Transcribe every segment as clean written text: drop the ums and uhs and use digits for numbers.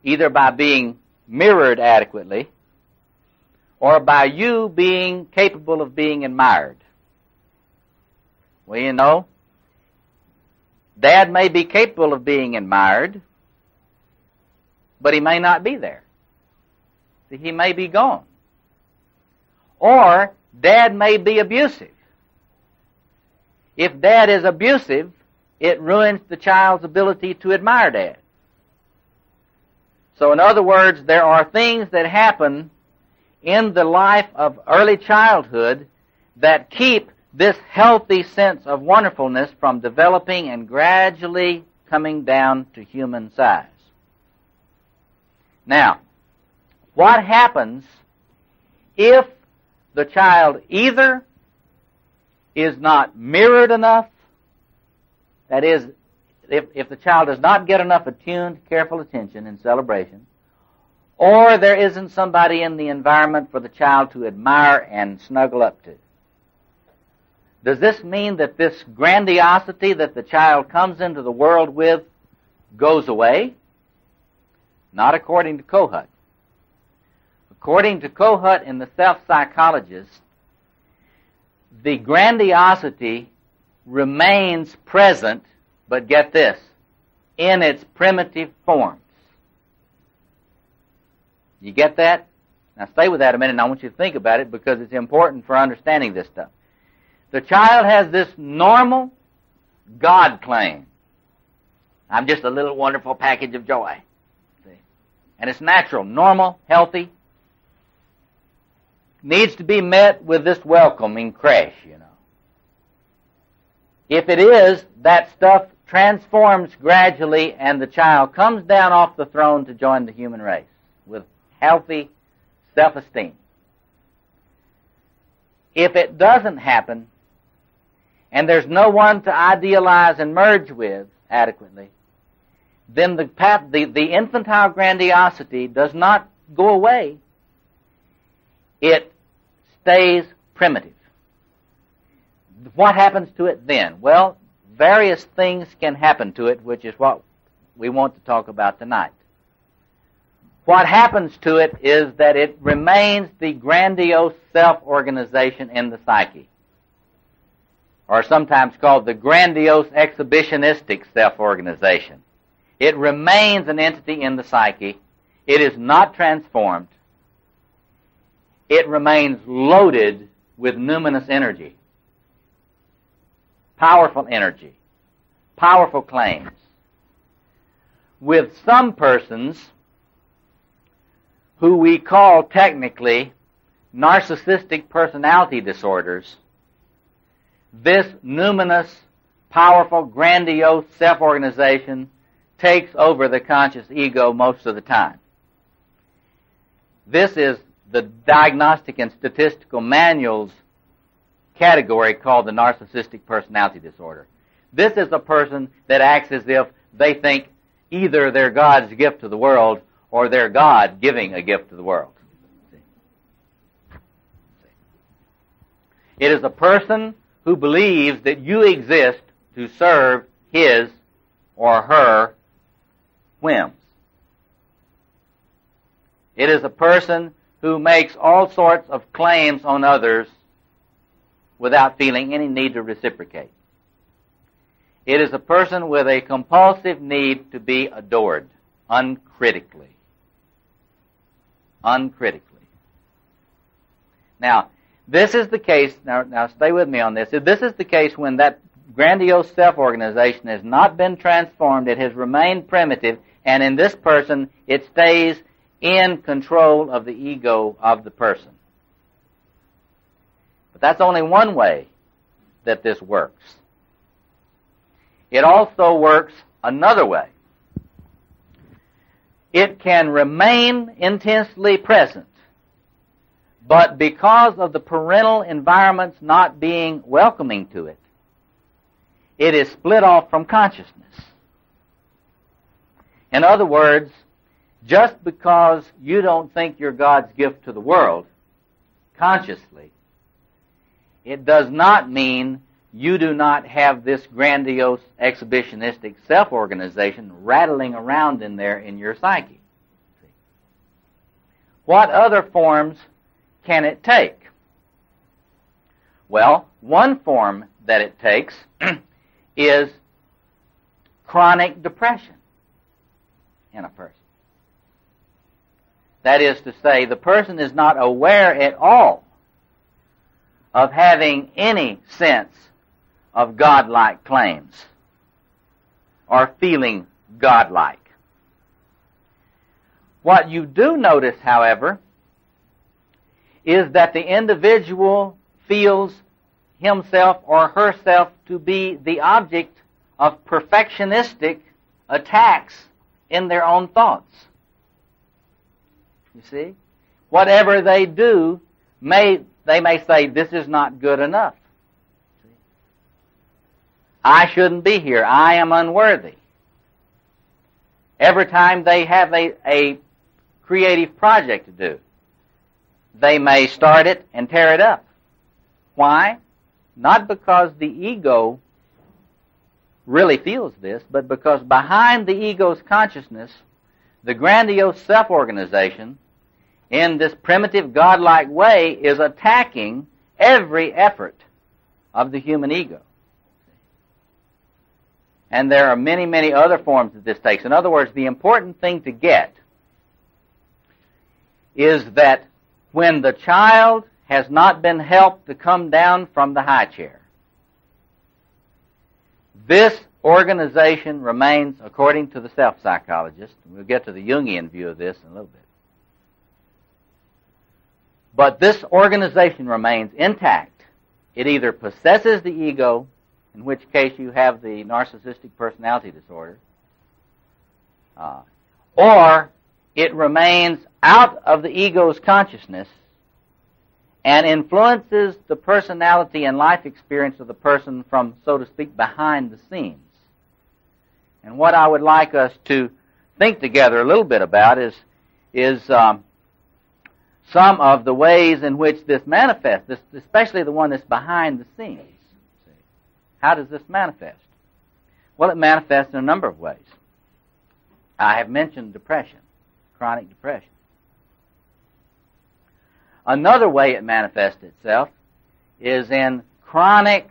either by being mirrored adequately or by you being capable of being admired. Well, you know, Dad may be capable of being admired, but he may not be there. See, he may be gone. Or Dad may be abusive. If Dad is abusive, it ruins the child's ability to admire Dad. So in other words, there are things that happen in the life of early childhood that keep this healthy sense of wonderfulness from developing and gradually coming down to human size. Now, what happens if the child either is not mirrored enough, that is, if the child does not get enough attuned, careful attention and celebration, or there isn't somebody in the environment for the child to admire and snuggle up to? Does this mean that this grandiosity that the child comes into the world with goes away? Not according to Kohut. According to Kohut and the self-psychologist, the grandiosity remains present, but get this, in its primitive forms. You get that? Now stay with that a minute, and I want you to think about it because it's important for understanding this stuff. The child has this normal God claim. I'm just a little wonderful package of joy. See? And it's natural, normal, healthy. Needs to be met with this welcoming crash, you know. If it is, that stuff transforms gradually and the child comes down off the throne to join the human race with healthy self-esteem. If it doesn't happen, and there's no one to idealize and merge with adequately, then the infantile grandiosity does not go away. It stays primitive. What happens to it then? Well, various things can happen to it, which is what we want to talk about tonight. What happens to it is that it remains the grandiose self-organization in the psyche, or sometimes called the grandiose exhibitionistic self-organization. It remains an entity in the psyche. It is not transformed. It remains loaded with numinous energy, powerful energy, powerful claims. With some persons who we call technically narcissistic personality disorders, this numinous, powerful, grandiose self-organization takes over the conscious ego most of the time. This is the Diagnostic and Statistical Manual's category called the narcissistic personality disorder. This is a person that acts as if they think either they're God's gift to the world or they're God giving a gift to the world. It is a person who believes that you exist to serve his or her whims. It is a person who makes all sorts of claims on others without feeling any need to reciprocate. It is a person with a compulsive need to be adored uncritically. Uncritically. Now, this is the case, now stay with me on this. This is the case when that grandiose self-organization has not been transformed, it has remained primitive, and in this person it stays in control of the ego of the person. But that's only one way that this works. It also works another way. It can remain intensely present, but because of the parental environments not being welcoming to it, it is split off from consciousness. In other words, just because you don't think you're God's gift to the world consciously, it does not mean you do not have this grandiose exhibitionistic self-organization rattling around in there in your psyche. what other forms can it take? Well, one form that it takes is chronic depression in a person. That is to say, the person is not aware at all of having any sense of godlike claims or feeling godlike. What you do notice, however, is that the individual feels himself or herself to be the object of perfectionistic attacks in their own thoughts. You see? Whatever they do, they may say, this is not good enough. I shouldn't be here. I am unworthy. Every time they have a creative project to do, they may start it and tear it up. Why? Not because the ego really feels this, but because behind the ego's consciousness, the grandiose self-organization, in this primitive godlike way, is attacking every effort of the human ego. And there are many, many other forms that this takes. In other words, the important thing to get is that when the child has not been helped to come down from the high chair, this organization remains, according to the self-psychologist, we'll get to the Jungian view of this in a little bit, but this organization remains intact. It either possesses the ego, in which case you have the narcissistic personality disorder, or it remains out of the ego's consciousness and influences the personality and life experience of the person from, so to speak, behind the scenes. And what I would like us to think together a little bit about is some of the ways in which this manifests, especially the one that's behind the scenes. How does this manifest? Well, it manifests in a number of ways. I have mentioned depression, chronic depression. Another way it manifests itself is in chronic,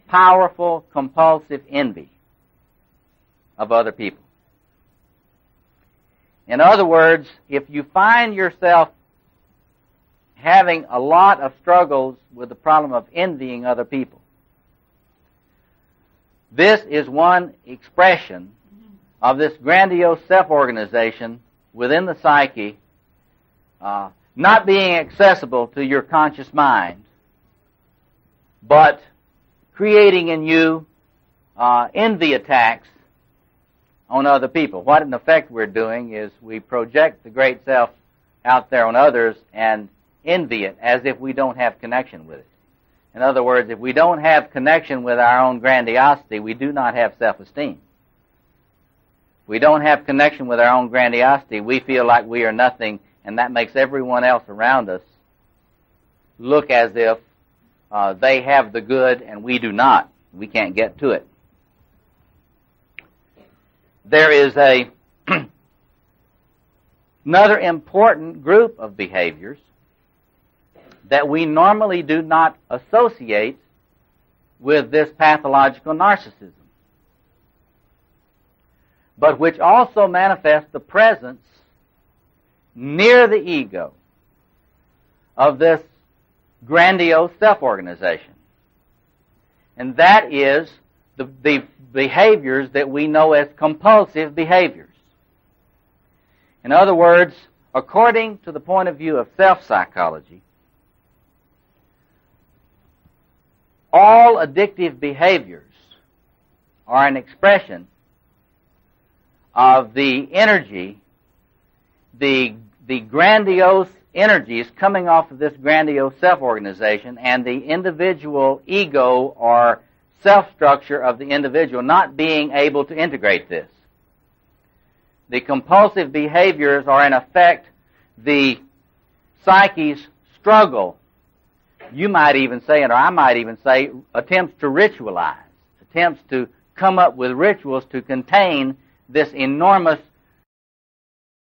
powerful, compulsive envy of other people. In other words, if you find yourself having a lot of struggles with the problem of envying other people, this is one expression of this grandiose self-organization within the psyche, not being accessible to your conscious mind, but creating in you envy attacks on other people. What in effect we're doing is we project the great self out there on others and envy it as if we don't have connection with it. In other words, if we don't have connection with our own grandiosity, we do not have self-esteem. If we don't have connection with our own grandiosity, we feel like we are nothing, and that makes everyone else around us look as if they have the good and we do not. We can't get to it. There is another important group of behaviors that we normally do not associate with this pathological narcissism, but which also manifests the presence near the ego of this grandiose self-organization. And that is the behaviors that we know as compulsive behaviors. In other words, according to the point of view of self-psychology, all addictive behaviors are an expression of the energy, the grandiose energies coming off of this grandiose self-organization and the individual ego or self-structure of the individual not being able to integrate this. The compulsive behaviors are in effect the psyche's struggle. You might even say, or I might even say, attempts to ritualize, attempts to come up with rituals to contain this enormous